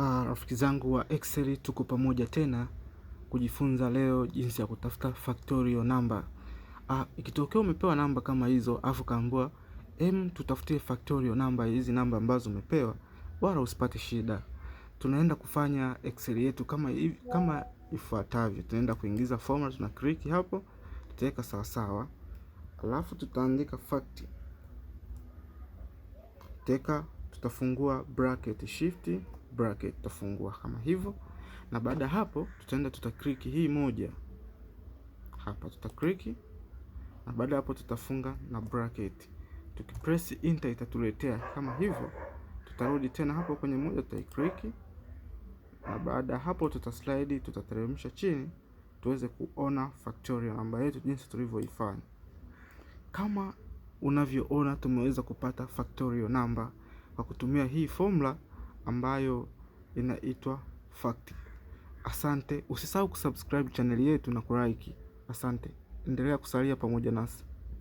Rafiki zangu wa Excel, tuko pamoja tena kujifunza leo jinsi ya kutafuta factorial number. Ikitokea umepewa namba kama hizo afu kaambiwa tutafutie factorial number, hizi namba ambazo umepewa, wala usipate shida. Tunaenda kufanya Excel yetu kama ifuatavyo. Tunaenda kuingiza formula, tuna click hapo, tutaweka sawa sawa. Alafu tutaandika fact. Tutafungua bracket, shift bracket, tutafungua kama hivyo. Na baada hapo tutaenda click hii moja hapa, click. Na baada hapo tutafunga na bracket. Tukipress enter itatuletea kama hivyo. Tutarudi tena hapo kwenye moja, click. Na baada hapo slide, tutateremsha chini tuweze kuona factorial namba yetu jinsi tulivyoifanya. Kama unavyoona tumeweza kupata factorial number kwa kutumia hii formula ambayo inaitwa fact. Asante, usisahau kusubscribe channel yetu na kulike. Asante, endelea kusalia pamoja nasi.